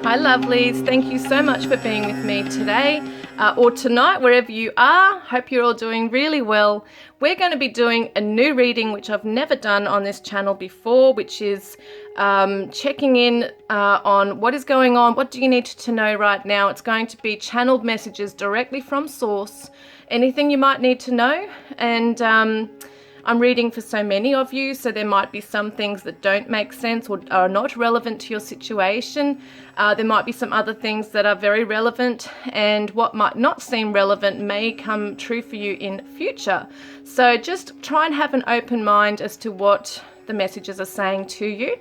Hi lovelies, thank you so much for being with me today or tonight, wherever you are. Hope you're all doing really well. We're going to be doing a new reading which I've never done on this channel before, which is checking in on what is going on, what do you need to know right now. It's going to be channeled messages directly from source, anything you might need to know, and I'm reading for so many of you, so there might be some things that don't make sense or are not relevant to your situation. There might be some other things that are very relevant, and what might not seem relevant may come true for you in future. So just try and have an open mind as to what the messages are saying to you.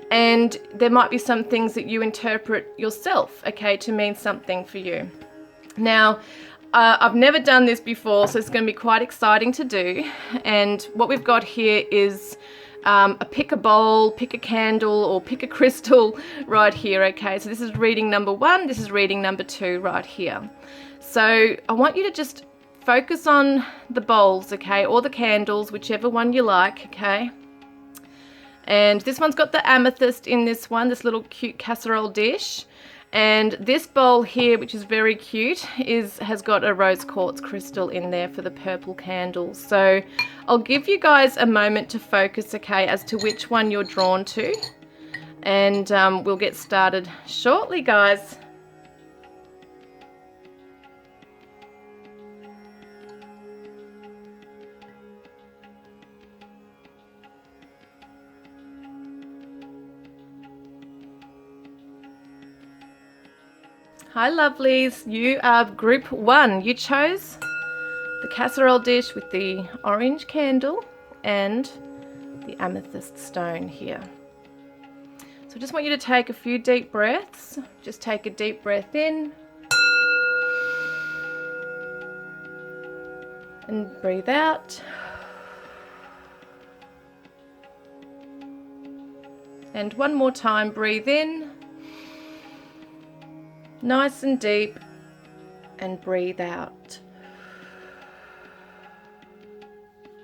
And there might be some things that you interpret yourself, okay, to mean something for you. Now, I've never done this before, so it's going to be quite exciting to do. And what we've got here is pick a bowl, pick a candle, or pick a crystal right here, okay? So this is reading number 1, this is reading number 2 right here. So I want you to just focus on the bowls, okay, or the candles, whichever one you like, okay? And this one's got the amethyst in this one, this little cute casserole dish. And this bowl here, which is very cute, has got a rose quartz crystal in there for the purple candles. So I'll give you guys a moment to focus, okay, as to which one you're drawn to. And we'll get started shortly, guys. Hi lovelies, you are group 1. You chose the casserole dish with the orange candle and the amethyst stone here. So I just want you to take a few deep breaths. Just take a deep breath in and breathe out. And one more time, breathe in. Nice and deep, and breathe out.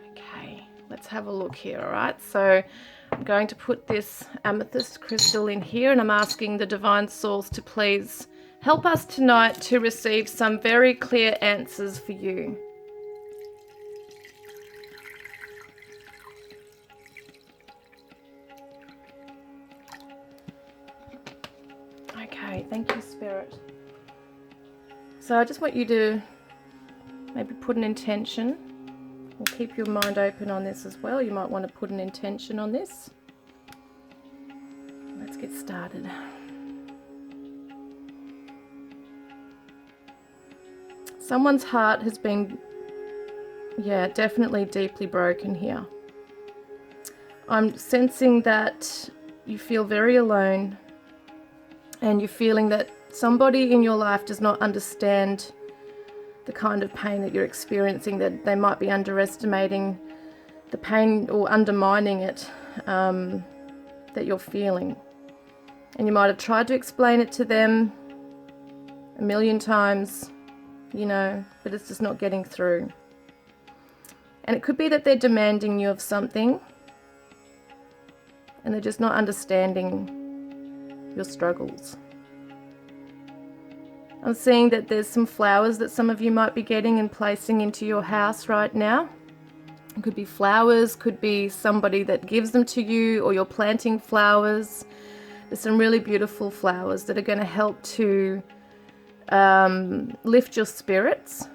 Okay, let's have a look here, all right? So I'm going to put this amethyst crystal in here, and I'm asking the divine source to please help us tonight to receive some very clear answers for you. Okay, thank you, Spirit. So I just want you to maybe put an intention, or keep your mind open on this as well. You might want to put an intention on this. Let's get started. Someone's heart has been, definitely deeply broken here. I'm sensing that you feel very alone. And you're feeling that somebody in your life does not understand the kind of pain that you're experiencing, that they might be underestimating the pain or undermining it that you're feeling. And you might have tried to explain it to them a million times, but it's just not getting through. And it could be that they're demanding you of something and they're just not understanding your struggles. I'm seeing that there's some flowers that some of you might be getting and placing into your house right now. It could be flowers, could be somebody that gives them to you, or you're planting flowers. There's some really beautiful flowers that are going to help to lift your spirits.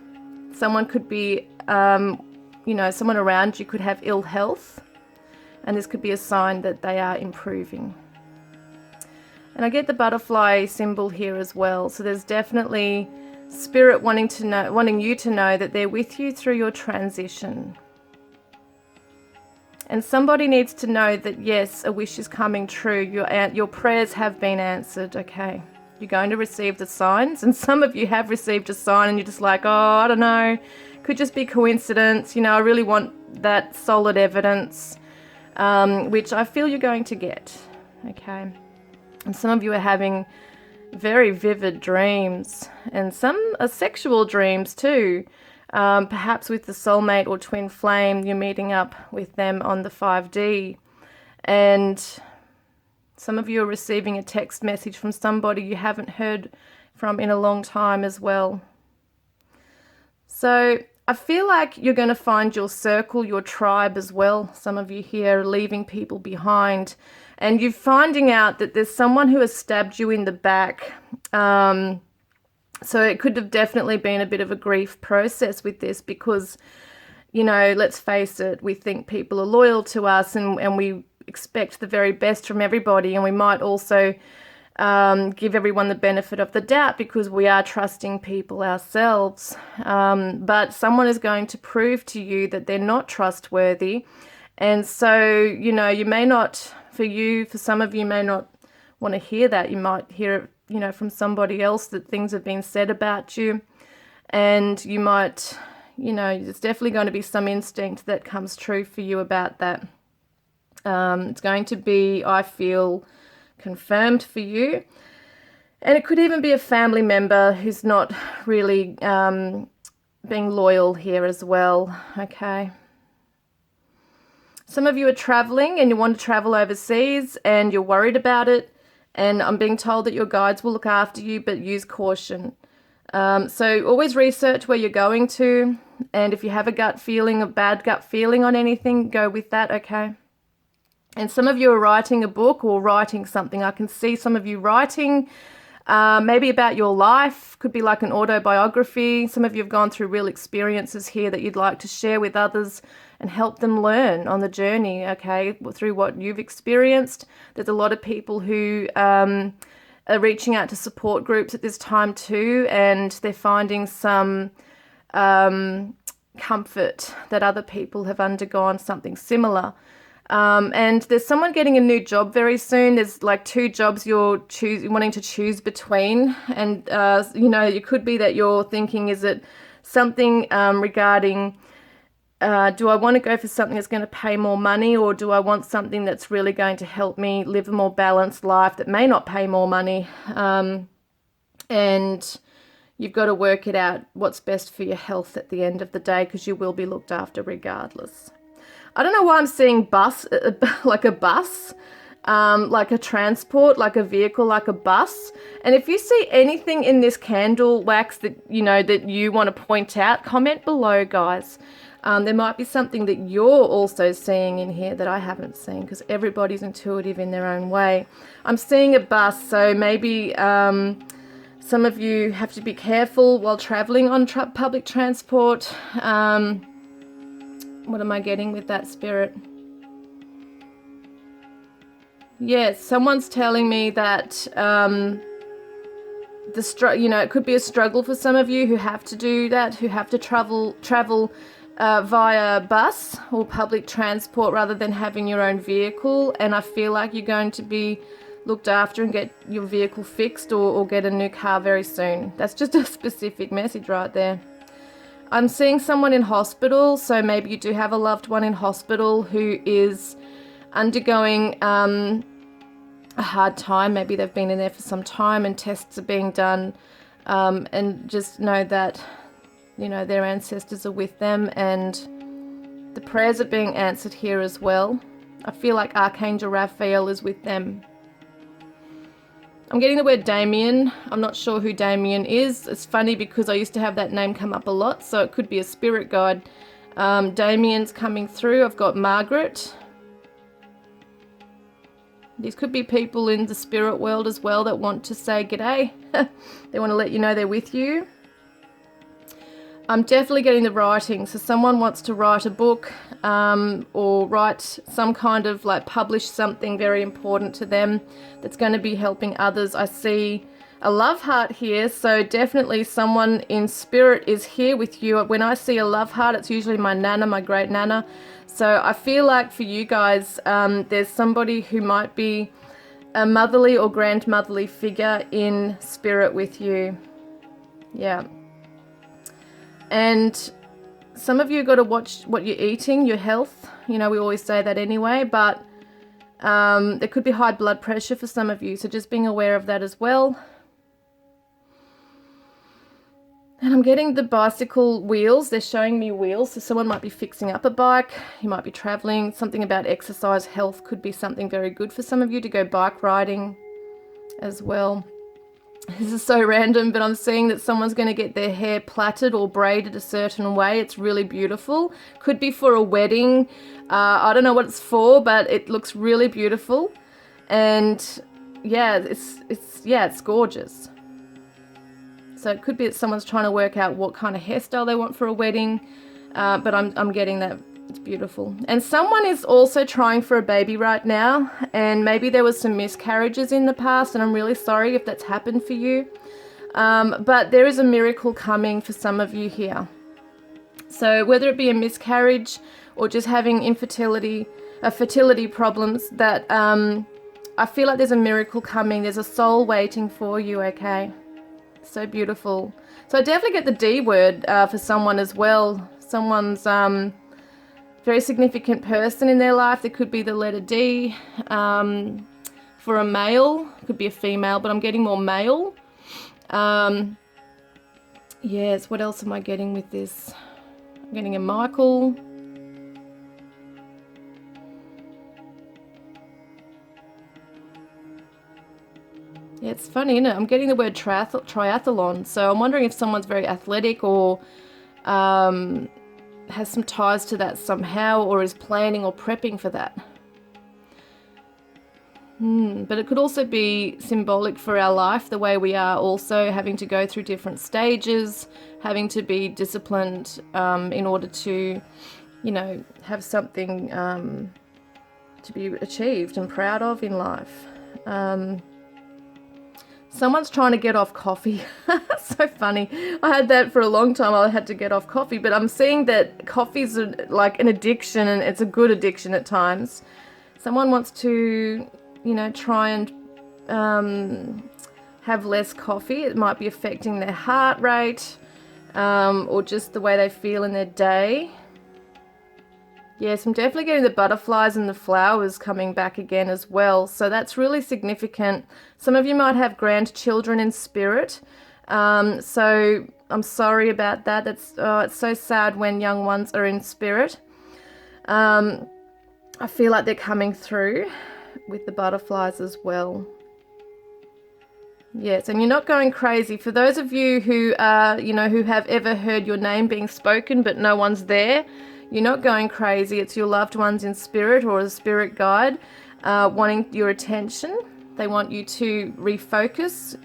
Someone could be, someone around you could have ill health, and this could be a sign that they are improving. And I get the butterfly symbol here as well. So there's definitely Spirit wanting you to know that they're with you through your transition. And somebody needs to know that, yes, a wish is coming true. Your prayers have been answered, okay? You're going to receive the signs. And some of you have received a sign and you're just like, oh, I don't know. Could just be coincidence. I really want that solid evidence, which I feel you're going to get, okay? And some of you are having very vivid dreams, and some are sexual dreams too. Perhaps with the soulmate or twin flame, you're meeting up with them on the 5D. And Some of you are receiving a text message from somebody you haven't heard from in a long time as well. So I feel like you're going to find your circle, your tribe as well. Some of you here are leaving people behind, and you're finding out that there's someone who has stabbed you in the back. So it could have definitely been a bit of a grief process with this because, you know, let's face it, we think people are loyal to us and we expect the very best from everybody, and we might also give everyone the benefit of the doubt because we are trusting people ourselves. But someone is going to prove to you that they're not trustworthy. And so, you know, you may not, for some of you may not want to hear that. You might hear it, you know, from somebody else that things have been said about you. And you might, you know, there's definitely going to be some instinct that comes true for you about that. It's going to be, I feel, confirmed for you. And it could even be a family member who's not really being loyal here as well, okay? Some of you are traveling and you want to travel overseas and you're worried about it. And I'm being told that your guides will look after you, but use caution. So always research where you're going to. And if you have a gut feeling, a bad gut feeling on anything, go with that, okay? And some of you are writing a book or writing something. I can see some of you writing maybe about your life. Could be like an autobiography. Some of you have gone through real experiences here that you'd like to share with others and help them learn on the journey, okay, through what you've experienced. There's a lot of people who are reaching out to support groups at this time too, and they're finding some comfort that other people have undergone something similar. And there's someone getting a new job very soon. There's like 2 jobs you're wanting to choose between. And, you know, it could be that you're thinking, is it something regarding, do I want to go for something that's going to pay more money, or do I want something that's really going to help me live a more balanced life that may not pay more money? And you've got to work it out what's best for your health at the end of the day, because you will be looked after regardless. I don't know why I'm seeing bus, like a bus, like a transport, like a vehicle, like a bus. And if you see anything in this candle wax that, you know, that you want to point out, comment below, guys. There might be something that you're also seeing in here that I haven't seen, because everybody's intuitive in their own way. I'm seeing a bus, so maybe some of you have to be careful while traveling on public transport. What am I getting with that, Spirit? Yes, someone's telling me that you know, it could be a struggle for some of you who have to do that, who have to travel via bus or public transport rather than having your own vehicle. And I feel like you're going to be looked after and get your vehicle fixed or get a new car very soon. That's just a specific message right there. I'm seeing someone in hospital, so maybe you do have a loved one in hospital who is undergoing a hard time. Maybe they've been in there for some time and tests are being done, and just know that, you know, their ancestors are with them and the prayers are being answered here as well. I feel like Archangel Raphael is with them. I'm getting the word Damien. I'm not sure who Damien is. It's funny because I used to have that name come up a lot, so it could be a spirit guide. Damien's coming through. I've got Margaret. These could be people in the spirit world as well that want to say g'day. They want to let you know they're with you. I'm definitely getting the writing. So someone wants to write a book or write some kind of, like, publish something very important to them that's going to be helping others. I see a love heart here. So definitely someone in spirit is here with you. When I see a love heart, it's usually my nana, my great nana. So I feel like for you guys, there's somebody who might be a motherly or grandmotherly figure in spirit with you. Yeah. And some of you got to watch what you're eating, your health. You know, we always say that anyway, but there could be high blood pressure for some of you. So just being aware of that as well. And I'm getting the bicycle wheels. They're showing me wheels. So someone might be fixing up a bike. You might be traveling. Something about exercise, health could be something very good for some of you to go bike riding as well. This is so random, but I'm seeing that someone's going to get their hair plaited or braided a certain way. It's really beautiful. Could be for a wedding. I don't know what it's for, but it looks really beautiful. And yeah, it's gorgeous. So it could be that someone's trying to work out what kind of hairstyle they want for a wedding, but I'm getting that it's beautiful. And someone is also trying for a baby right now, and maybe there was some miscarriages in the past, and I'm really sorry if that's happened for you. But there is a miracle coming for some of you here. So whether it be a miscarriage or just having infertility, fertility problems, that I feel like there's a miracle coming. There's a soul waiting for you, okay? So beautiful. So I definitely get the D word for someone as well. Someone's very significant person in their life. There could be the letter D. For a male, could be a female, but I'm getting more male. Yes, what else am I getting with this? I'm getting a Michael. Yeah, it's funny, isn't it? I'm getting the word triathlon, so I'm wondering if someone's very athletic or has some ties to that somehow, or is planning or prepping for that. But it could also be symbolic for our life, the way we are also having to go through different stages, having to be disciplined in order to, you know, have something to be achieved and proud of in life. Someone's trying to get off coffee. So funny. I had that for a long time. I had to get off coffee, but I'm seeing that coffee's like an addiction, and it's a good addiction at times. Someone wants to, you know, try and have less coffee. It might be affecting their heart rate or just the way they feel in their day. Yes, I'm definitely getting the butterflies and the flowers coming back again as well. So that's really significant. Some of you might have grandchildren in spirit. So I'm sorry about that. It's so sad when young ones are in spirit. I feel like they're coming through with the butterflies as well. Yes, and you're not going crazy. For those of you who who have ever heard your name being spoken but no one's there, you're not going crazy. It's your loved ones in spirit or a spirit guide wanting your attention. They want you to refocus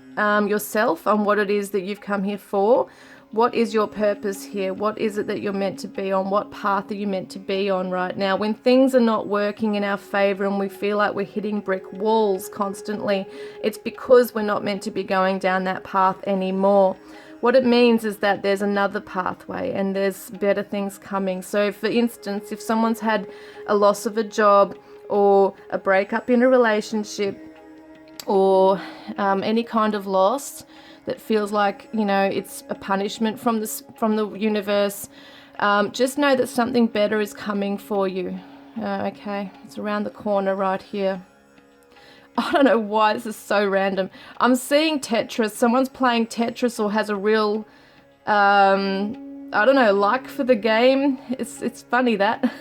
yourself on what it is that you've come here for. What is your purpose here? What is it that you're meant to be on? What path are you meant to be on right now? When things are not working in our favor and we feel like we're hitting brick walls constantly, it's because we're not meant to be going down that path anymore. What it means is that there's another pathway and there's better things coming. So for instance, if someone's had a loss of a job or a breakup in a relationship or any kind of loss that feels like, you know, it's a punishment from the universe, just know that something better is coming for you. Okay, it's around the corner right here. I don't know why this is so random. I'm seeing Tetris. Someone's playing Tetris or has a real, I don't know, like for the game. It's funny that.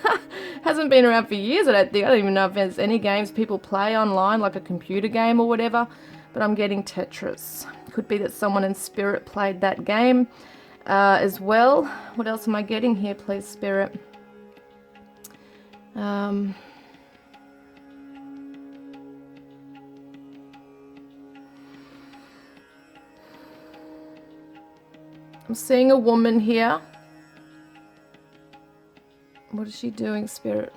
Hasn't been around for years, I don't think. I don't even know if there's any games people play online, like a computer game or whatever. But I'm getting Tetris. Could be that someone in spirit played that game as well. What else am I getting here, please, Spirit? I'm seeing a woman here. What is she doing, Spirit?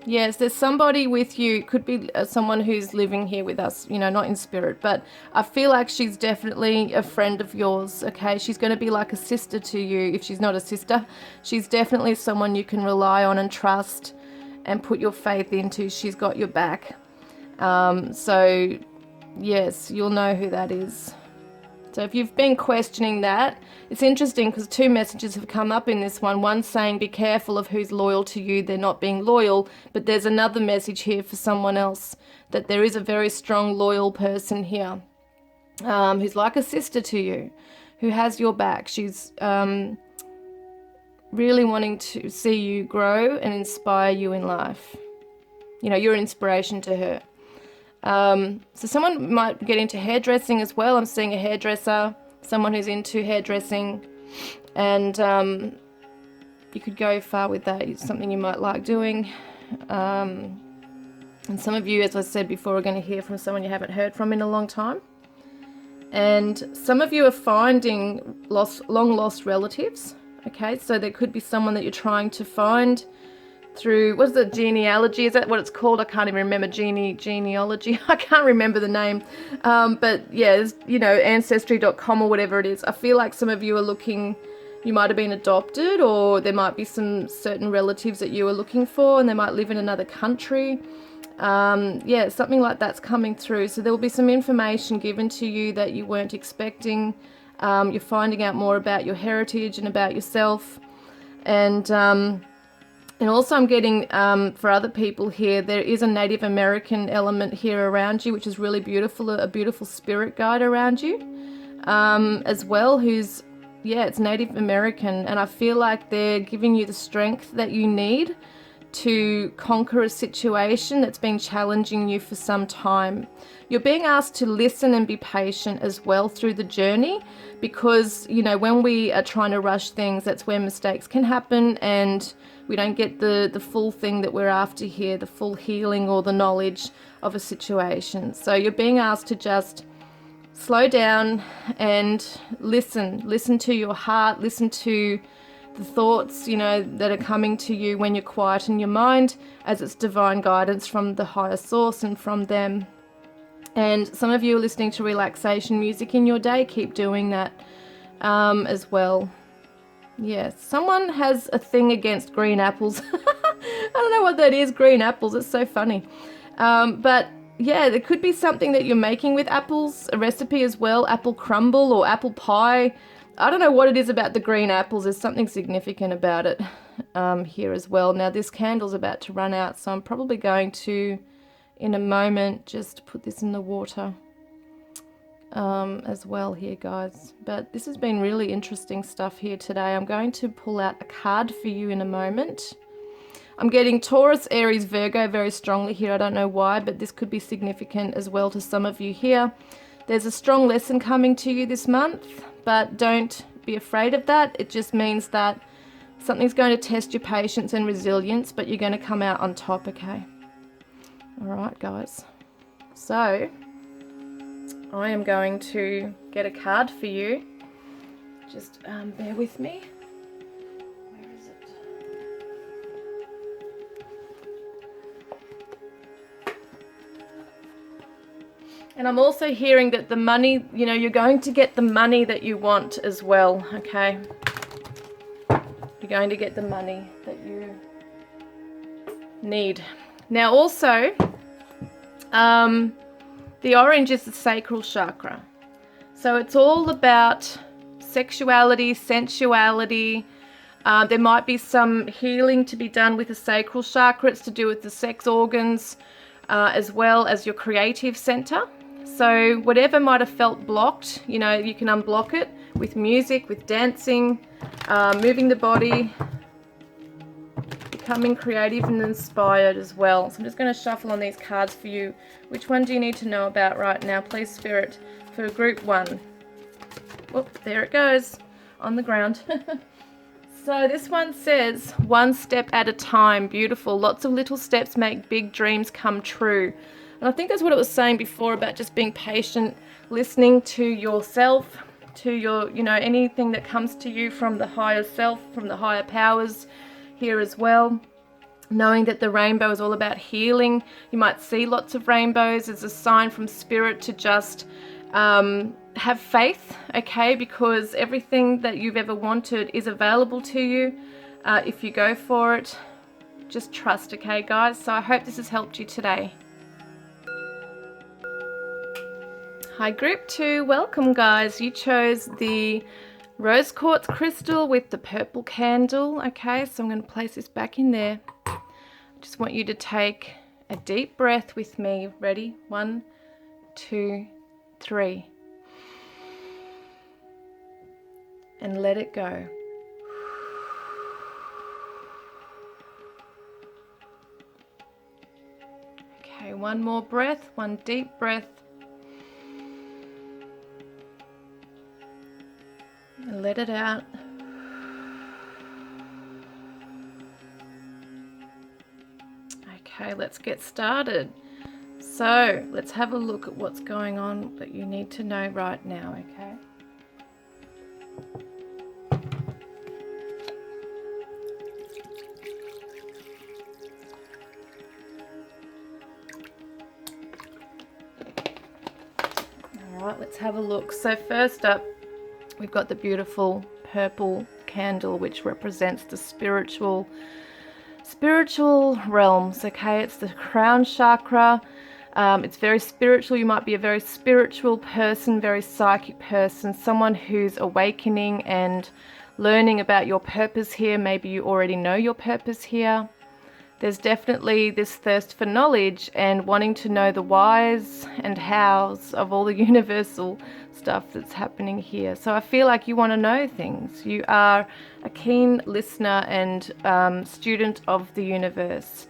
Yes, there's somebody with you. Could be someone who's living here with us, you know, not in spirit, but I feel like she's definitely a friend of yours, okay? She's going to be like a sister to you. If she's not a sister, she's definitely someone you can rely on and trust and put your faith into. She's got your back. So, yes, you'll know who that is. So if you've been questioning that, it's interesting because two messages have come up in this one. One saying be careful of who's loyal to you, they're not being loyal. But there's another message here for someone else, that there is a very strong loyal person here. who's like a sister to you, who has your back. She's really wanting to see you grow and inspire you in life. You know, you're an inspiration to her. So someone might get into hairdressing as well. I'm seeing a hairdresser, someone who's into hairdressing, and you could go far with that. It's something you might like doing. And some of you, as I said before, are going to hear from someone you haven't heard from in a long time. And some of you are finding long lost relatives. Okay, so there could be someone that you're trying to find through, what is it, genealogy? Is that what it's called? I can't even remember. Genealogy. I can't remember the name. But yeah, you know, ancestry.com or whatever it is. I feel like some of you are looking, you might have been adopted, or there might be some certain relatives that you are looking for, and they might live in another country. Yeah, something like that's coming through. So there will be some information given to you that you weren't expecting. You're finding out more about your heritage and about yourself. And also I'm getting, for other people here, there is a Native American element here around you, which is really beautiful, a beautiful spirit guide around you, as well, who's, yeah, it's Native American. And I feel like they're giving you the strength that you need to conquer a situation that's been challenging you for some time. You're being asked to listen and be patient as well through the journey, because, you know, when we are trying to rush things, that's where mistakes can happen, and we don't get the full thing that we're after here, the full healing or the knowledge of a situation. So you're being asked to just slow down and listen to your heart, listen to the thoughts, you know, that are coming to you when you're quiet in your mind, as it's divine guidance from the higher source and from them. And some of you are listening to relaxation music in your day. Keep doing that as well. Yes, someone has a thing against green apples. I don't know what that is, green apples. It's so funny. But yeah, there could be something that you're making with apples, a recipe as well, apple crumble or apple pie. I don't know what it is about the green apples. There's something significant about it here as well. Now, this candle's about to run out, so I'm probably going to, in a moment, just put this in the water as well here, guys. But this has been really interesting stuff here today. I'm going to pull out a card for you in a moment. I'm getting Taurus, Aries, Virgo very strongly here. I don't know why, but this could be significant as well to some of you here. There's a strong lesson coming to you this month, but don't be afraid of that. It just means that something's going to test your patience and resilience, but you're going to come out on top, okay? All right, guys. So I am going to get a card for you. Just bear with me. Where is it? And I'm also hearing that the money, you know, you're going to get the money that you want as well, okay? You're going to get the money that you need. Now also, the orange is the sacral chakra. So it's all about sexuality, sensuality. There might be some healing to be done with the sacral chakra. It's to do with the sex organs, as well as your creative center. So whatever might have felt blocked, you know, you can unblock it with music, with dancing, moving the body, becoming creative and inspired as well. So I'm just going to shuffle on these cards for you. Which one do you need to know about right now? Please, Spirit, for group 1. Oh, there it goes on the ground. So this one says, one step at a time. Beautiful. Lots of little steps make big dreams come true. And I think that's what it was saying before about just being patient, listening to yourself, to your, you know, anything that comes to you from the higher self, from the higher powers here as well. Knowing that the rainbow is all about healing. You might see lots of rainbows as a sign from Spirit to just have faith, okay? Because everything that you've ever wanted is available to you if you go for it. Just trust, okay, guys? So I hope this has helped you today. Hi, group 2. Welcome, guys. You chose the rose quartz crystal with the purple candle. Okay, so I'm going to place this back in there. Just want you to take a deep breath with me. Ready? 1, 2, 3. and let it go. Okay, one more breath, one deep breath. And let it out. Okay, let's get started. So let's have a look at what's going on that you need to know right now, okay? All right, let's have a look. So first up, we've got the beautiful purple candle, which represents the spiritual realms, okay? It's the crown chakra. It's very spiritual. You might be a very spiritual person, very psychic person, someone who's awakening and learning about your purpose here. Maybe you already know your purpose here. There's definitely this thirst for knowledge and wanting to know the whys and hows of all the universal stuff that's happening here. So I feel like you want to know things. You are a keen listener and student of the universe.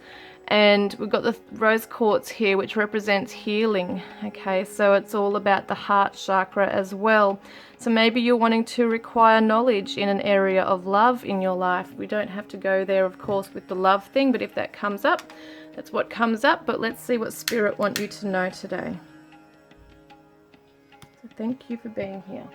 And we've got the rose quartz here, which represents healing. Okay, so it's all about the heart chakra as well. So maybe you're wanting to require knowledge in an area of love in your life. We don't have to go there, of course, with the love thing, but if that comes up, that's what comes up. But let's see what Spirit want you to know today. So thank you for being here.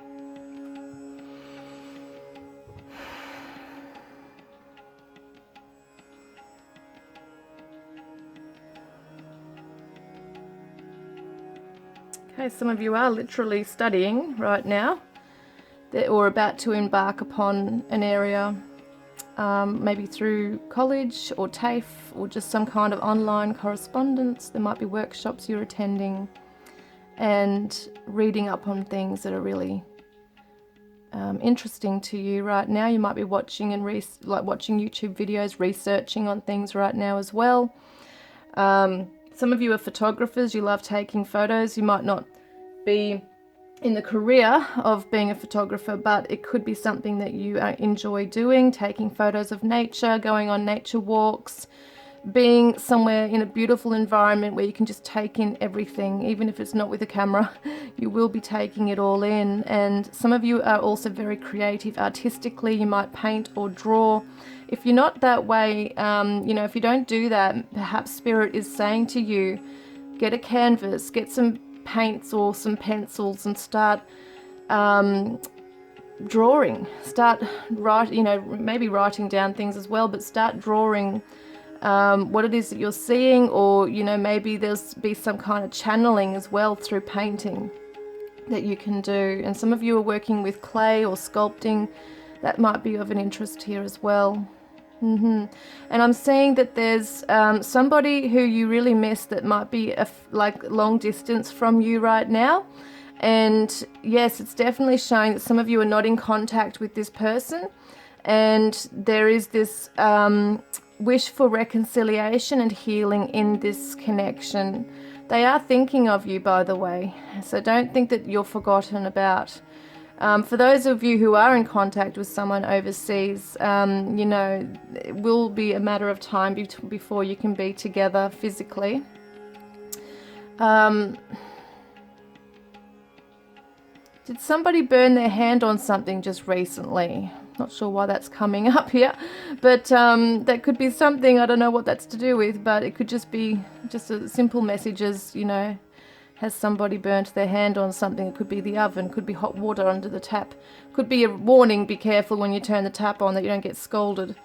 Okay, some of you are literally studying right now, or about to embark upon an area, maybe through college or TAFE or just some kind of online correspondence. There might be workshops you're attending and reading up on things that are really interesting to you right now. You might be watching and watching YouTube videos, researching on things right now as well. Some of you are photographers. You love taking photos. You might not be in the career of being a photographer, but it could be something that you enjoy doing, taking photos of nature, going on nature walks, being somewhere in a beautiful environment where you can just take in everything. Even if it's not with a camera, you will be taking it all in. And some of you are also very creative artistically. You might paint or draw. If you're not that way, if you don't do that, perhaps Spirit is saying to you, get a canvas, get some paints or some pencils and start drawing. Start maybe writing down things as well, but start drawing what it is that you're seeing, or, maybe there's be some kind of channeling as well through painting that you can do. And some of you are working with clay or sculpting. That might be of an interest here as well. And I'm seeing that there's somebody who you really miss that might be long distance from you right now. And yes, it's definitely showing that some of you are not in contact with this person, and there is this wish for reconciliation and healing in this connection. They are thinking of you, by the way, so don't think that you're forgotten about. For those of you who are in contact with someone overseas, it will be a matter of time before you can be together physically. Did somebody burn their hand on something just recently? Not sure why that's coming up here, but that could be something. I don't know what that's to do with, but it could just be just a simple message as, has somebody burnt their hand on something? It could be the oven, could be hot water under the tap, could be a warning, be careful when you turn the tap on that you don't get scalded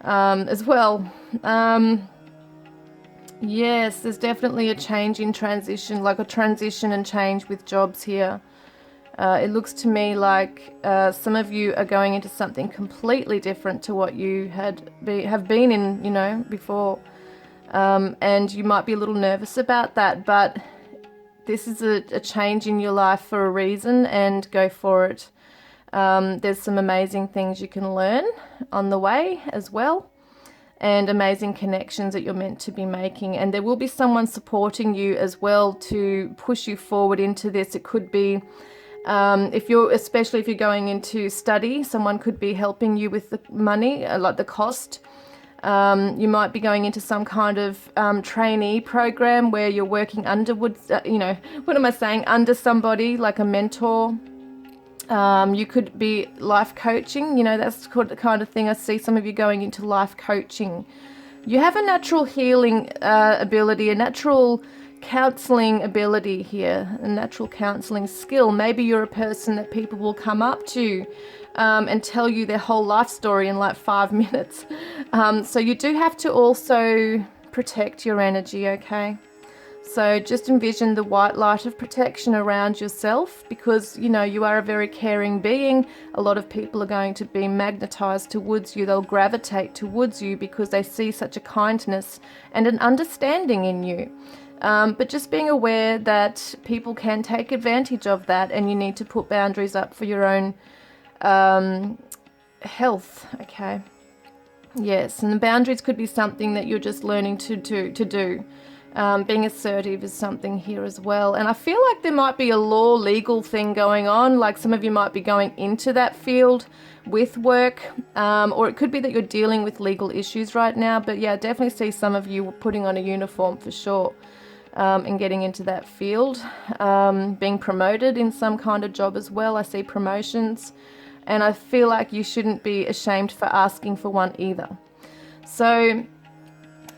as well. Yes, there's definitely a change in transition, like a transition and change with jobs here. It looks to me like some of you are going into something completely different to what you have been in, before. And you might be a little nervous about that, but this is a change in your life for a reason, and go for it. There's some amazing things you can learn on the way as well, and amazing connections that you're meant to be making. And there will be someone supporting you as well to push you forward into this. It could be Especially if you're going into study, someone could be helping you with the money, like the cost. You might be going into some kind of trainee program where you're working under somebody, like a mentor. You could be life coaching, that's the kind of thing I see some of you going into life coaching. You have a natural healing ability, a natural counseling ability here, a natural counseling skill. Maybe you're a person that people will come up to and tell you their whole life story in like 5 minutes. So you do have to also protect your energy, okay? So just envision the white light of protection around yourself, because, you are a very caring being. A lot of people are going to be magnetized towards you. They'll gravitate towards you because they see such a kindness and an understanding in you. But just being aware that people can take advantage of that, and you need to put boundaries up for your own health, okay? Yes, and the boundaries could be something that you're just learning to do. Being assertive is something here as well. And I feel like there might be a legal thing going on, like some of you might be going into that field with work, or it could be that you're dealing with legal issues right now. But yeah, I definitely see some of you putting on a uniform for sure, and getting into that field, being promoted in some kind of job as well. I see promotions, and I feel like you shouldn't be ashamed for asking for one either. So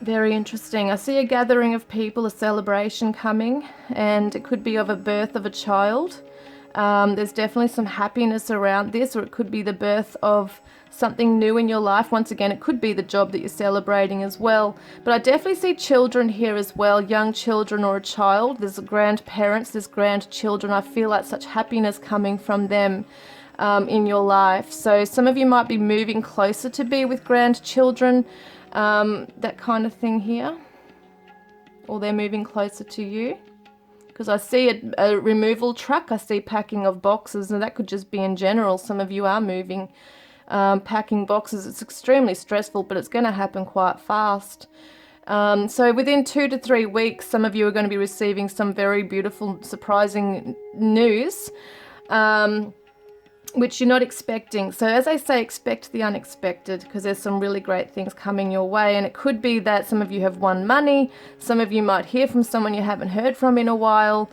very interesting. I see a gathering of people, a celebration coming, and it could be of a birth of a child. There's definitely some happiness around this, or it could be the birth of something new in your life. Once again, it could be the job that you're celebrating as well. But I definitely see children here as well, young children or a child. There's grandparents, there's grandchildren. I feel like such happiness coming from them in your life. So some of you might be moving closer to be with grandchildren. That kind of thing here, or they're moving closer to you, because I see a removal truck, I see packing of boxes, and that could just be in general. Some of you are moving, packing boxes. It's extremely stressful, but it's going to happen quite fast. So within 2 to 3 weeks, some of you are going to be receiving some very beautiful, surprising news, which you're not expecting. So as I say, expect the unexpected, because there's some really great things coming your way. And it could be that some of you have won money. Some of you might hear from someone you haven't heard from in a while.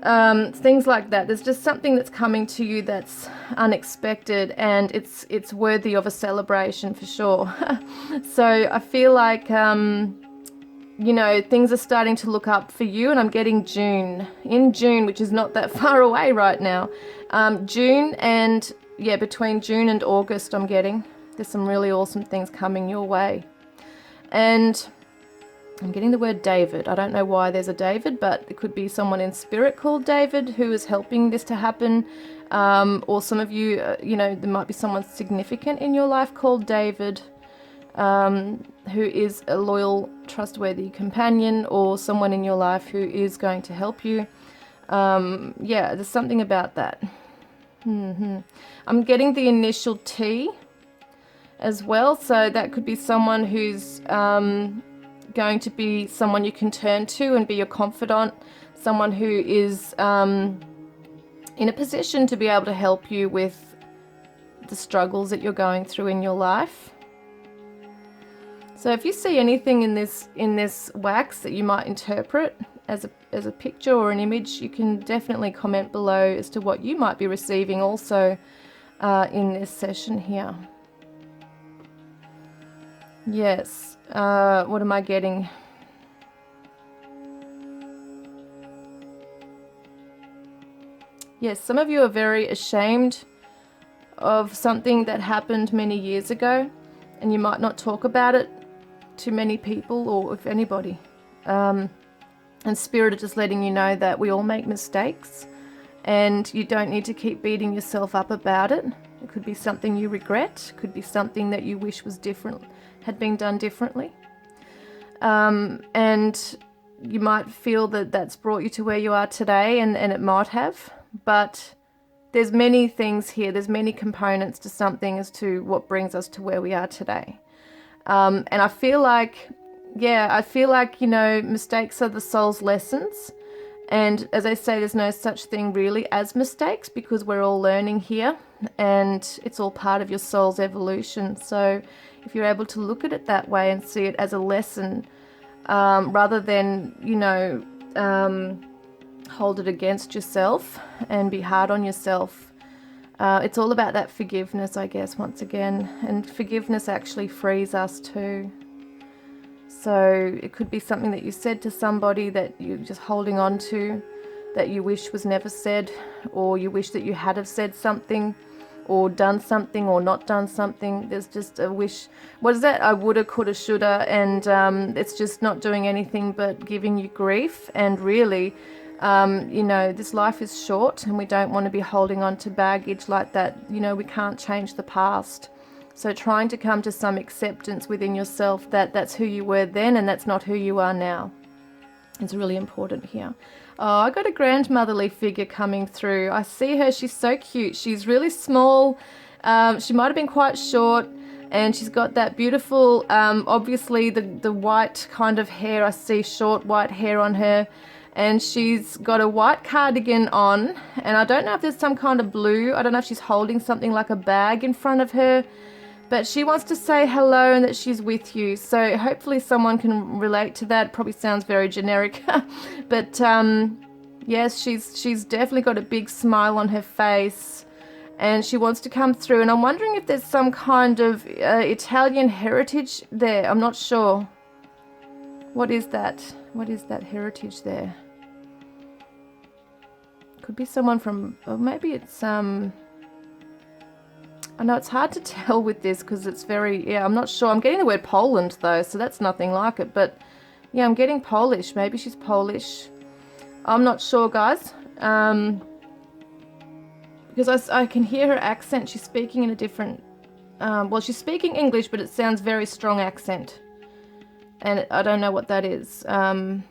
Things like that. There's just something that's coming to you that's unexpected, and it's worthy of a celebration for sure. So I feel like things are starting to look up for you, and I'm getting June, which is not that far away right now. June and, between June and August, there's some really awesome things coming your way. And I'm getting the word David. I don't know why there's a David, but it could be someone in spirit called David who is helping this to happen. Or some of you, there might be someone significant in your life called David, who is a loyal, trustworthy companion, or someone in your life who is going to help you. There's something about that. I'm getting the initial T as well, so that could be someone who's going to be someone you can turn to and be your confidant, someone who is in a position to be able to help you with the struggles that you're going through in your life. So if you see anything in this wax that you might interpret as a picture or an image, you can definitely comment below as to what you might be receiving also in this session here. Yes, what am I getting? Yes, some of you are very ashamed of something that happened many years ago, and you might not talk about it to many people or with anybody. And Spirit is just letting you know that we all make mistakes, and you don't need to keep beating yourself up about it. It could be something you regret, it could be something that you wish was different, had been done differently. And you might feel that that's brought you to where you are today, and it might have, but there's many things here, there's many components to something as to what brings us to where we are today. And I feel like, mistakes are the soul's lessons, And as I say, there's no such thing really as mistakes, because we're all learning here and it's all part of your soul's evolution. So if you're able to look at it that way and see it as a lesson, rather than, hold it against yourself and be hard on yourself. It's all about that forgiveness, I guess, once again. And forgiveness actually frees us too. So it could be something that you said to somebody that you're just holding on to, that you wish was never said, or you wish that you had have said something, or done something, or not done something. There's just a wish. What is that? I woulda, coulda, shoulda, and it's just not doing anything but giving you grief. And really, this life is short, and we don't want to be holding on to baggage like that. We can't change the past. So trying to come to some acceptance within yourself that that's who you were then and that's not who you are now. It's really important here. Oh, I got a grandmotherly figure coming through. I see her. She's so cute. She's really small. She might have been quite short, and she's got that beautiful, obviously the white kind of hair. I see short white hair on her. And she's got a white cardigan on, and I don't know if there's some kind of blue. I don't know if she's holding something like a bag in front of her. But she wants to say hello and that she's with you. So hopefully someone can relate to that. Probably sounds very generic. But yes, she's definitely got a big smile on her face. And she wants to come through. And I'm wondering if there's some kind of Italian heritage there. I'm not sure. What is that? What is that heritage there? Could be someone from... Or maybe it's... I know it's hard to tell with this because it's very, I'm not sure. I'm getting the word Poland though, so that's nothing like it. But yeah, I'm getting Polish. Maybe she's Polish. I'm not sure, guys. Because I can hear her accent. She's speaking in a different, she's speaking English, but it sounds very strong accent. And I don't know what that is. Could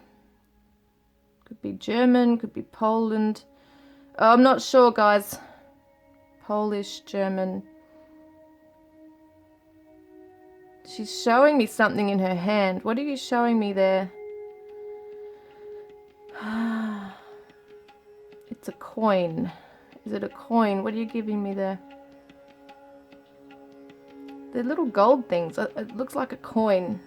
be German, could be Poland. Oh, I'm not sure, guys. Polish, German. She's showing me something in her hand. What are you showing me there? It's a coin. Is it a coin? What are you giving me there? They're little gold things. It looks like a coin.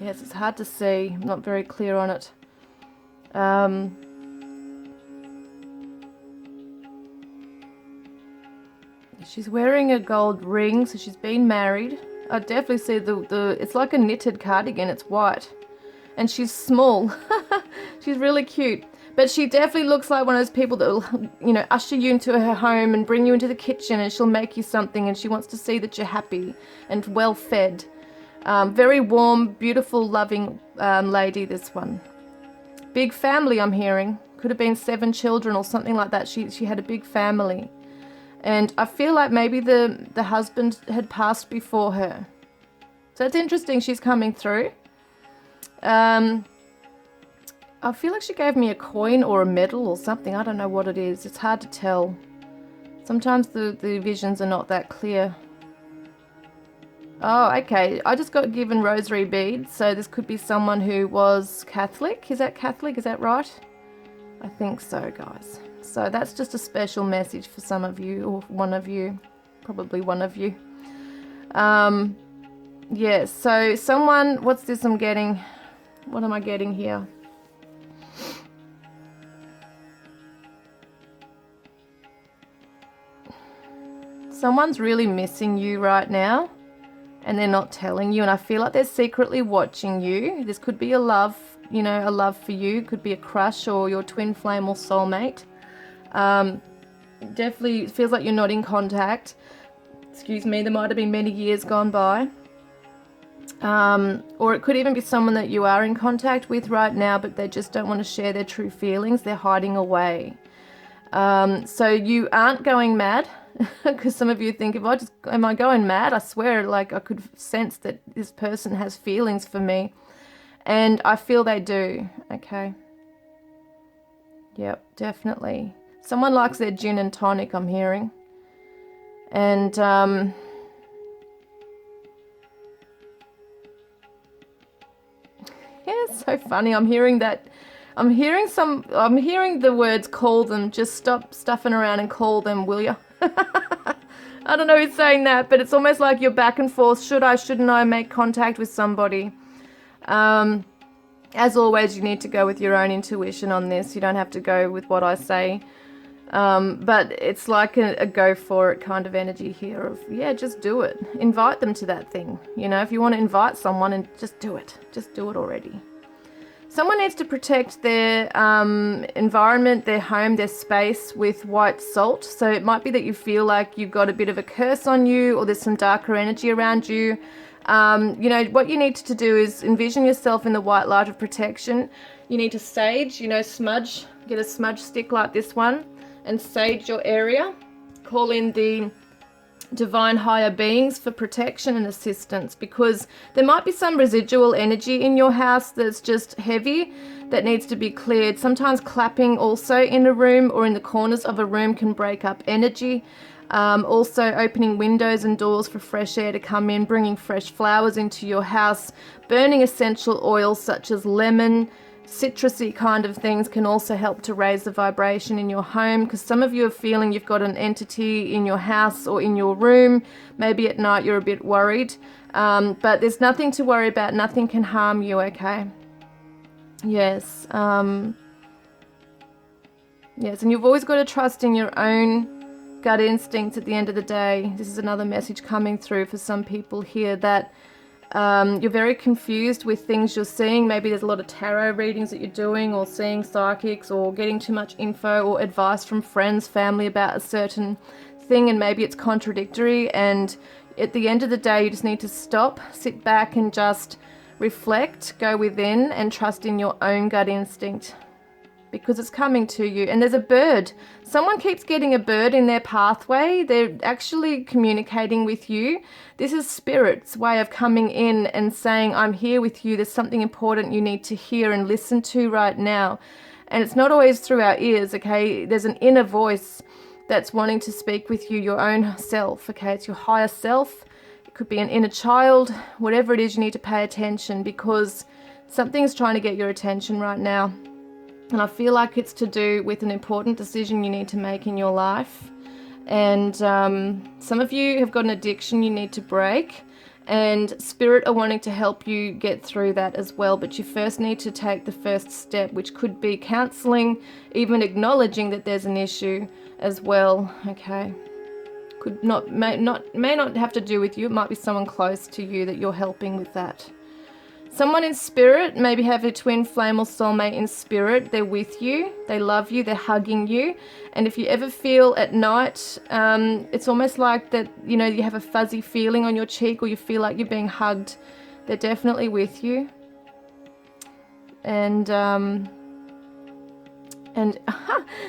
Yes, it's hard to see. I'm not very clear on it. She's wearing a gold ring, so she's been married. I definitely see it's like a knitted cardigan. It's white, and she's small. She's really cute, but she definitely looks like one of those people that will, usher you into her home and bring you into the kitchen, and she'll make you something, and she wants to see that you're happy and well fed. Very warm, beautiful, loving lady. This one. Big family, I'm hearing. Could have been 7 children or something like that. She had a big family. And I feel like maybe the husband had passed before her. So it's interesting she's coming through. I feel like she gave me a coin or a medal or something. I don't know what it is. It's hard to tell. Sometimes the visions are not that clear. Oh, okay. I just got given rosary beads. So this could be someone who was Catholic. Is that Catholic? Is that right? I think so, guys. So that's just a special message for some of you, or one of you, probably one of you. Yeah, so someone, what's this I'm getting? What am I getting here? Someone's really missing you right now, and they're not telling you, and I feel like they're secretly watching you. This could be a love, a love for you. It could be a crush or your twin flame or soulmate. Definitely feels like you're not in contact. Excuse me, there might have been many years gone by. Or it could even be someone that you are in contact with right now, but they just don't want to share their true feelings. They're hiding away. So you aren't going mad, because some of you think, am I going mad? I swear, like I could sense that this person has feelings for me, and I feel they do. Okay. Yep, definitely. Someone likes their gin and tonic, I'm hearing. And Yeah, so funny. I'm hearing that. I'm hearing the words call them. Just stop stuffing around and call them, will you? I don't know who's saying that, but it's almost like you're back and forth. Should I, shouldn't I make contact with somebody? As always, you need to go with your own intuition on this. You don't have to go with what I say. But it's like a go for it kind of energy here of, yeah, just do it. Invite them to that thing. You know, if you want to invite someone, and just do it. Just do it already. Someone needs to protect their environment, their home, their space with white salt. So it might be that you feel like you've got a bit of a curse on you, or there's some darker energy around you. You know, what you need to do is envision yourself in the white light of protection. You need to sage, you know, smudge, get a smudge stick like this one, and sage your area. Call in the divine higher beings for protection and assistance, because there might be some residual energy in your house that's just heavy that needs to be cleared. Sometimes clapping also in a room or in the corners of a room can break up energy. Also opening windows and doors for fresh air to come in, bringing fresh flowers into your house, burning essential oils such as lemon, citrusy kind of things can also help to raise the vibration in your home, because some of you are feeling you've got an entity in your house or in your room. Maybe at night you're a bit worried, but there's nothing to worry about. Nothing can harm you, okay? Yes. Yes, and you've always got to trust in your own gut instincts at the end of the day. This is another message coming through for some people here, that you're very confused with things you're seeing. Maybe there's a lot of tarot readings that you're doing, or seeing psychics, or getting too much info or advice from friends, family about a certain thing, and maybe it's contradictory. And at the end of the day, you just need to stop, sit back and just reflect, go within and trust in your own gut instinct, because it's coming to you. And there's a bird. Someone keeps getting a bird in their pathway. They're actually communicating with you. This is Spirit's way of coming in and saying, I'm here with you. There's something important you need to hear and listen to right now. And it's not always through our ears, okay? There's an inner voice that's wanting to speak with you, your own self, okay? It's your higher self. It could be an inner child. Whatever it is, you need to pay attention, because something's trying to get your attention right now. And I feel like it's to do with an important decision you need to make in your life. And some of you have got an addiction you need to break, and Spirit are wanting to help you get through that as well. But you first need to take the first step, which could be counseling, even acknowledging that there's an issue as well, okay? May not have to do with you. It might be someone close to you that you're helping with that. Someone in spirit, maybe have a twin flame or soulmate in spirit. They're with you, they love you, they're hugging you. And if you ever feel at night, it's almost like that, you know, you have a fuzzy feeling on your cheek, or you feel like you're being hugged, they're definitely with you. And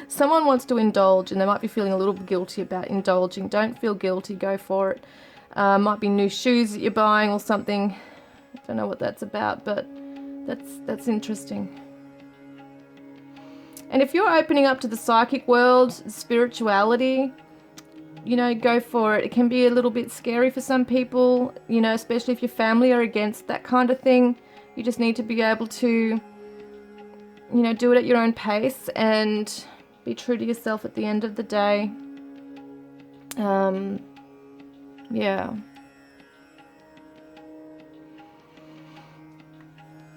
someone wants to indulge, and they might be feeling a little guilty about indulging. Don't feel guilty, go for it. Might be new shoes that you're buying or something. I don't know what that's about, but that's interesting. And if you're opening up to the psychic world, spirituality, you know, go for it. It can be a little bit scary for some people, you know, especially if your family are against that kind of thing. You just need to be able to, you know, do it at your own pace and be true to yourself at the end of the day. Yeah.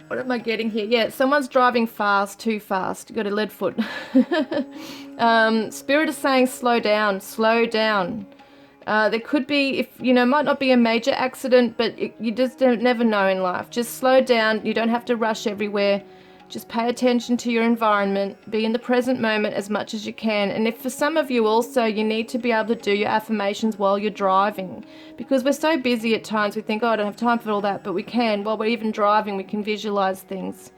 What am I getting here? Yeah, someone's driving fast, too fast. You've got a lead foot. Spirit is saying slow down, slow down. There could be, if you know, might not be a major accident, but you just never know in life. Just slow down. You don't have to rush everywhere. Just pay attention to your environment. Be in the present moment as much as you can. And if for some of you also, you need to be able to do your affirmations while you're driving. Because we're so busy at times, we think, oh, I don't have time for all that. But we can. While we're even driving, we can visualize things.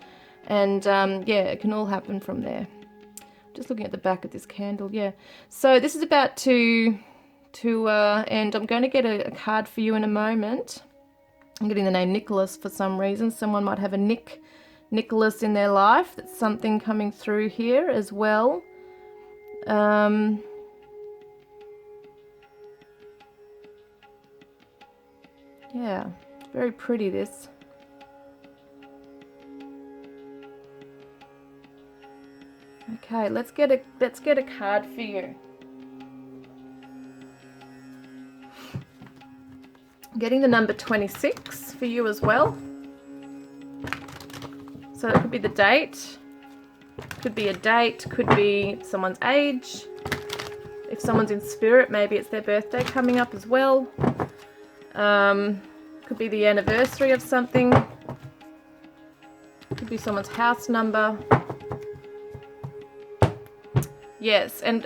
And yeah, it can all happen from there. Just looking at the back of this candle, yeah. So this is about to end. I'm going to get a card for you in a moment. I'm getting the name Nicholas for some reason. Someone might have a Nicholas in their life. That's something coming through here as well. Yeah, very pretty this. Okay, let's get a card for you. I'm getting the number 26 for you as well. So it could be the date, could be a date, could be someone's age. If someone's in spirit, maybe it's their birthday coming up as well. Could be the anniversary of something. Could be someone's house number. Yes, and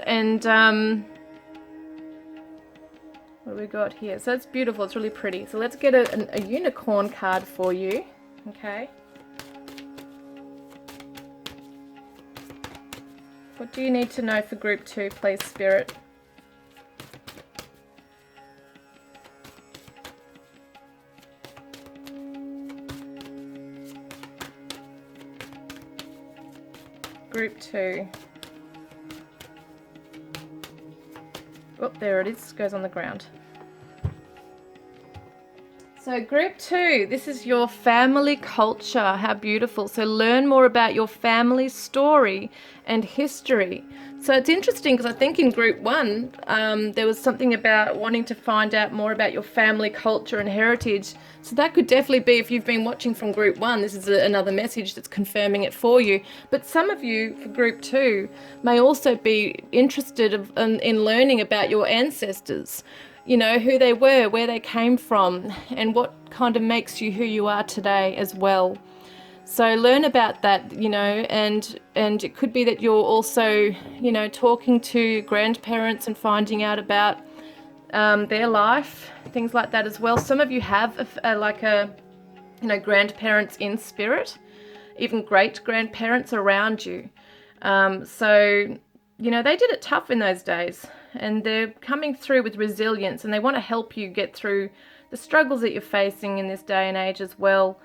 what do we got here? So it's beautiful, it's really pretty. So let's get a unicorn card for you, okay? What do you need to know for group 2, please, Spirit? Group 2. Oh, there it is, goes on the ground. So group 2, this is your family culture. How beautiful. So learn more about your family story and history. So it's interesting because I think in group 1, there was something about wanting to find out more about your family culture and heritage. So that could definitely be, if you've been watching from group 1, this is another message that's confirming it for you. But some of you for group 2 may also be interested in learning about your ancestors. You know, who they were, where they came from, and what kind of makes you who you are today as well. So learn about that, you know, and it could be that you're also, you know, talking to grandparents and finding out about their life, things like that as well. Some of you have you know, grandparents in spirit, even great grandparents around you. So, you know, they did it tough in those days. And they're coming through with resilience, and they want to help you get through the struggles that you're facing in this day and age as well,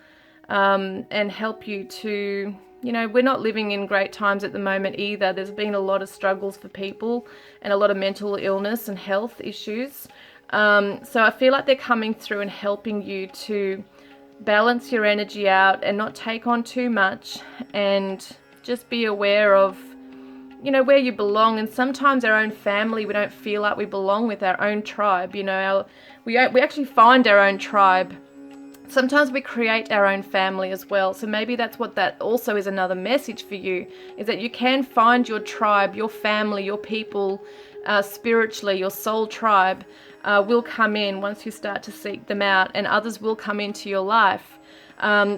and help you to, you know, we're not living in great times at the moment either. There's been a lot of struggles for people and a lot of mental illness and health issues. So I feel like they're coming through and helping you to balance your energy out and not take on too much, and just be aware of, you know, where you belong. And sometimes our own family, we don't feel like we belong with our own tribe. You know, we actually find our own tribe. Sometimes we create our own family as well. So maybe that's what that also is, another message for you, is that you can find your tribe, your family, your people, spiritually, your soul tribe will come in once you start to seek them out, and others will come into your life.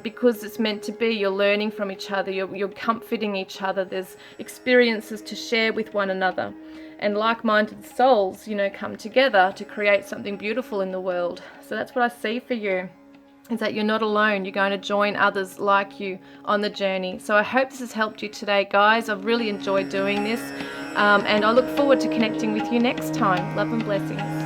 Because it's meant to be. You're learning from each other, you're comforting each other, there's experiences to share with one another, and like-minded souls, you know, come together to create something beautiful in the world. So that's what I see for you, is that you're not alone. You're going to join others like you on the journey. So I hope this has helped you today, guys. I've really enjoyed doing this, and I look forward to connecting with you next time. Love and blessings.